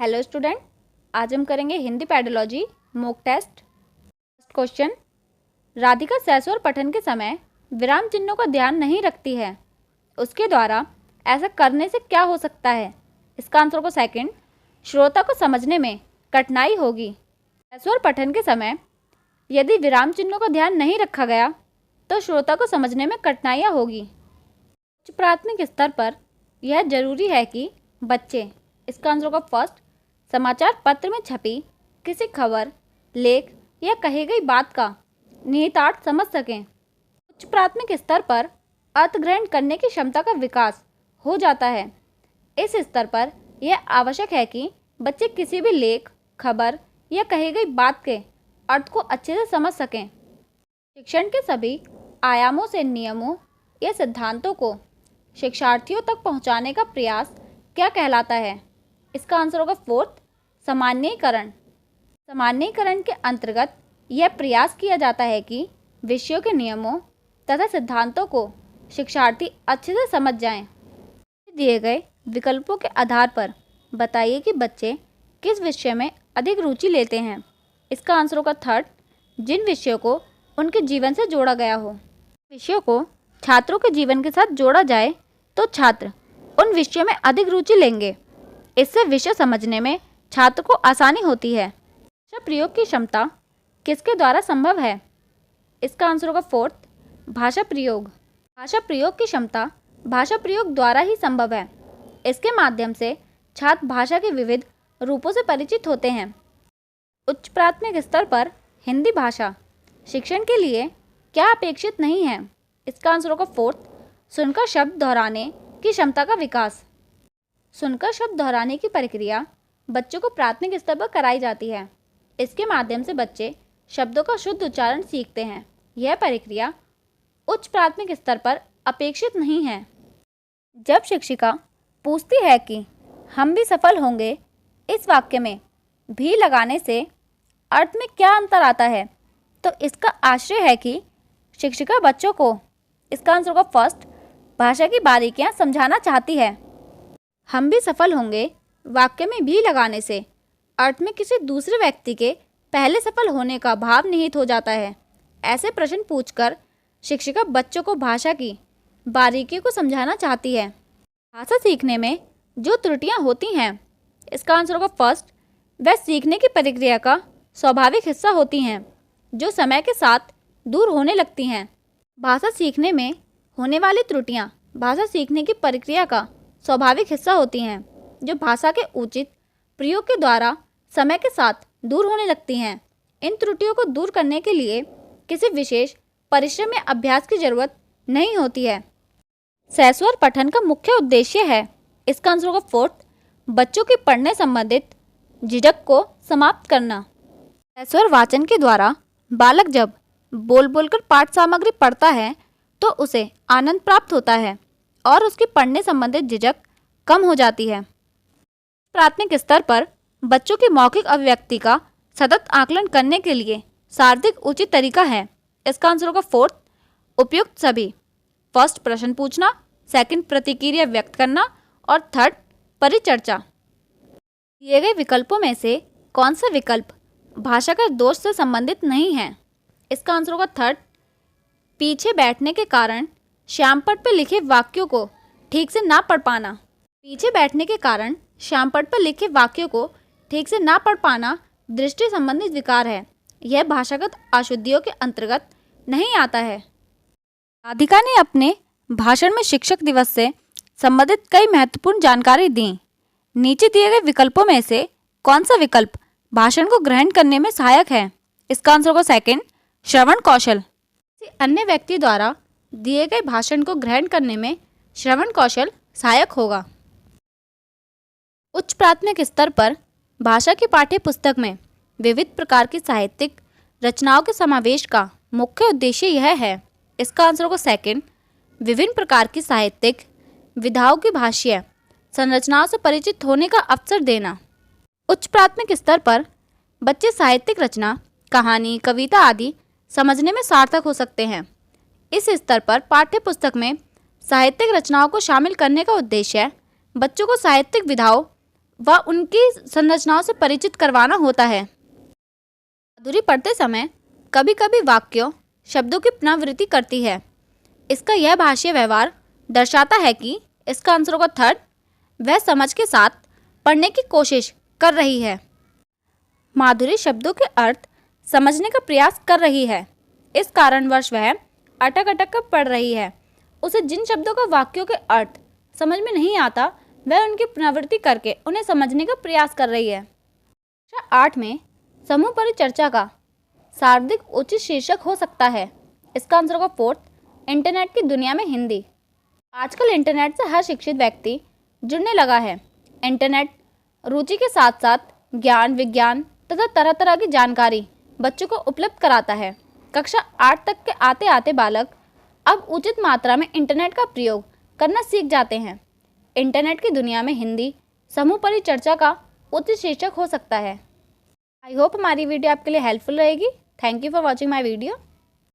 Hello student, आज हम करेंगे Hindi pedology mock test. First question, Radhika सहस्वर पठन के समय विराम चिन्हों का ध्यान नहीं रखती है, उसके द्वारा ऐसा करने से क्या हो सकता है? इसका आंसर होगा सेकंड, श्रोता को समझने में कठिनाई होगी। सहस्वर पठन के समय यदि विराम चिन्हों का ध्यान नहीं रखा गया तो श्रोता को समझने में कठिनाइयाँ होगी। उच्च प्राथमिक स्तर पर यह जरूरी है कि बच्चे, इसका आंसर होगा फर्स्ट, समाचार पत्र में छपी किसी खबर, लेख या कही गई बात का निहितार्थ समझ सकें। उच्च प्राथमिक स्तर पर अर्थ ग्रहण करने की क्षमता का विकास हो जाता है। इस स्तर पर यह आवश्यक है कि बच्चे किसी भी लेख, खबर या कही गई बात के अर्थ को अच्छे से समझ सकें। शिक्षण के सभी आयामों से नियमों या सिद्धांतों को शिक्षार्थियों तक पहुंचाने का प्रयास क्या कहलाता है? इसका आंसर होगा फोर्थ, सामान्यीकरण। सामान्यीकरण के अंतर्गत यह प्रयास किया जाता है कि विषयों के नियमों तथा सिद्धांतों को शिक्षार्थी अच्छे से समझ जाएं। दिए गए विकल्पों के आधार पर बताइए कि बच्चे किस विषय में अधिक रुचि लेते हैं। इसका आंसर होगा थर्ड, जिन विषयों को उनके जीवन से जोड़ा गया हो। विषयों को छात्रों के जीवन के साथ जोड़ा जाए तो छात्र उन विषयों में अधिक रुचि लेंगे। इससे विषय समझने में छात्र को आसानी होती है। भाषा प्रयोग की क्षमता किसके द्वारा संभव है? इसका आंसर होगा फोर्थ, भाषा प्रयोग। भाषा प्रयोग की क्षमता भाषा प्रयोग द्वारा ही संभव है। इसके माध्यम से छात्र भाषा के विविध रूपों से परिचित होते हैं। उच्च प्राथमिक स्तर पर हिंदी भाषा शिक्षण के लिए क्या अपेक्षित नहीं है? इसका आंसर होगा फोर्थ, सुनकर शब्द दोहराने की क्षमता का विकास। सुनकर शब्द दोहराने की प्रक्रिया बच्चों को प्राथमिक स्तर पर कराई जाती है। इसके माध्यम से बच्चे शब्दों का शुद्ध उच्चारण सीखते हैं। यह प्रक्रिया उच्च प्राथमिक स्तर पर अपेक्षित नहीं है। जब शिक्षिका पूछती है कि हम भी सफल होंगे, इस वाक्य में भी लगाने से अर्थ में क्या अंतर आता है? तो इसका आशय है कि शिक्षिका बच्चों को, इसका आंसर होगा फर्स्ट, भाषा की बारीकियां समझाना चाहती है। हम भी सफल होंगे वाक्य में भी लगाने से अर्थ में किसी दूसरे व्यक्ति के पहले सफल होने का भाव निहित हो जाता है। ऐसे प्रश्न पूछकर शिक्षिका बच्चों को भाषा की बारीकियों को समझाना चाहती है। भाषा सीखने में जो त्रुटियां होती हैं, इसका आंसर होगा फर्स्ट, वह सीखने की प्रक्रिया का स्वाभाविक हिस्सा होती हैं जो समय के साथ दूर होने लगती हैं। भाषा सीखने में होने वाली त्रुटियां भाषा सीखने की प्रक्रिया का स्वाभाविक हिस्सा होती हैं जो भाषा के उचित प्रयोग के द्वारा समय के साथ दूर होने लगती हैं। इन त्रुटियों को दूर करने के लिए किसी विशेष परिश्रम या अभ्यास की जरूरत नहीं होती है। सहस्वर पठन का मुख्य उद्देश्य है, इसका आंसर होगा फोर्थ, बच्चों की पढ़ने संबंधित झिझक को समाप्त करना। सहस्वर वाचन के द्वारा बालक जब बोल बोलकर पाठ सामग्री पढ़ता है तो उसे आनंद प्राप्त होता है और उसकी पढ़ने संबंधित झिझक कम हो जाती है। प्राथमिक स्तर पर बच्चों की मौखिक अभिव्यक्ति का सतत आकलन करने के लिए सार्थक उचित तरीका है। इसका आंसर होगा फोर्थ, उपयुक्त सभी। फर्स्ट, प्रश्न पूछना, सेकंड, प्रतिक्रिया व्यक्त करना और थर्ड, परिचर्चा। दिए गए विकल्पों में से कौन सा विकल्प भाषागत दोष से संबंधित नहीं है? इसका आंसर होगा थर्ड, पीछे बैठने के कारण श्यामपट्ट पर लिखे वाक्यों को ठीक से ना पढ़ पाना। पीछे बैठने के कारण श्यामपट्ट पर लिखे वाक्यों को ठीक से ना पढ़ पाना दृष्टि संबंधित विकार है। यह भाषागत अशुद्धियों के अंतर्गत नहीं आता है। राधिका ने अपने भाषण में शिक्षक दिवस से संबंधित कई महत्वपूर्ण जानकारी दी। नीचे दिए गए विकल्पों में से कौन सा विकल्प भाषण को ग्रहण करने में सहायक है? इसका आंसर होगा सेकंड, श्रवण कौशल। किसी अन्य व्यक्ति द्वारा दिए गए भाषण को ग्रहण करने में श्रवण कौशल सहायक होगा। उच्च प्राथमिक स्तर पर भाषा की पाठ्य पुस्तक में विविध प्रकार की साहित्यिक रचनाओं के समावेश का मुख्य उद्देश्य यह है। इसका आंसर होगा सेकंड, विभिन्न प्रकार की साहित्यिक विधाओं की भाषीय संरचनाओं से परिचित होने का अवसर देना। उच्च प्राथमिक स्तर पर बच्चे साहित्यिक रचना, कहानी, कविता आदि समझने में सार्थक हो सकते हैं। इस स्तर पर पाठ्य पुस्तक में साहित्यिक रचनाओं को शामिल करने का उद्देश्य बच्चों को साहित्यिक विधाओं व उनकी संरचनाओं से परिचित करवाना होता है। माधुरी पढ़ते समय कभी कभी वाक्यों, शब्दों की पुनरावृत्ति करती है। इसका यह भाषीय व्यवहार दर्शाता है कि इसका आंसर होगा थर्ड, वह समझ के साथ पढ़ने की कोशिश कर रही है। माधुरी शब्दों के अर्थ समझने का प्रयास कर रही है, इस कारणवश वह अटक अटक कर पढ़ रही है। उसे जिन शब्दों का वाक्यों के अर्थ समझ में नहीं आता, वह उनकी पुनरावृत्ति करके उन्हें समझने का प्रयास कर रही है। कक्षा 8 में समूह परिचर्चा का शाब्दिक उचित शीर्षक हो सकता है। इसका आंसर होगा फोर्थ, इंटरनेट की दुनिया में हिंदी। आजकल इंटरनेट से हर शिक्षित व्यक्ति जुड़ने लगा है। इंटरनेट रुचि के साथ साथ ज्ञान, विज्ञान तथा तरह तरह की जानकारी बच्चों को उपलब्ध कराता है। कक्षा 8 तक के आते आते बालक अब उचित मात्रा में इंटरनेट का प्रयोग करना सीख जाते हैं। इंटरनेट की दुनिया में हिंदी समूह परिचर्चा का उचित शीर्षक हो सकता है। आई होप हमारी वीडियो आपके लिए हेल्पफुल रहेगी। Thank you for watching my video.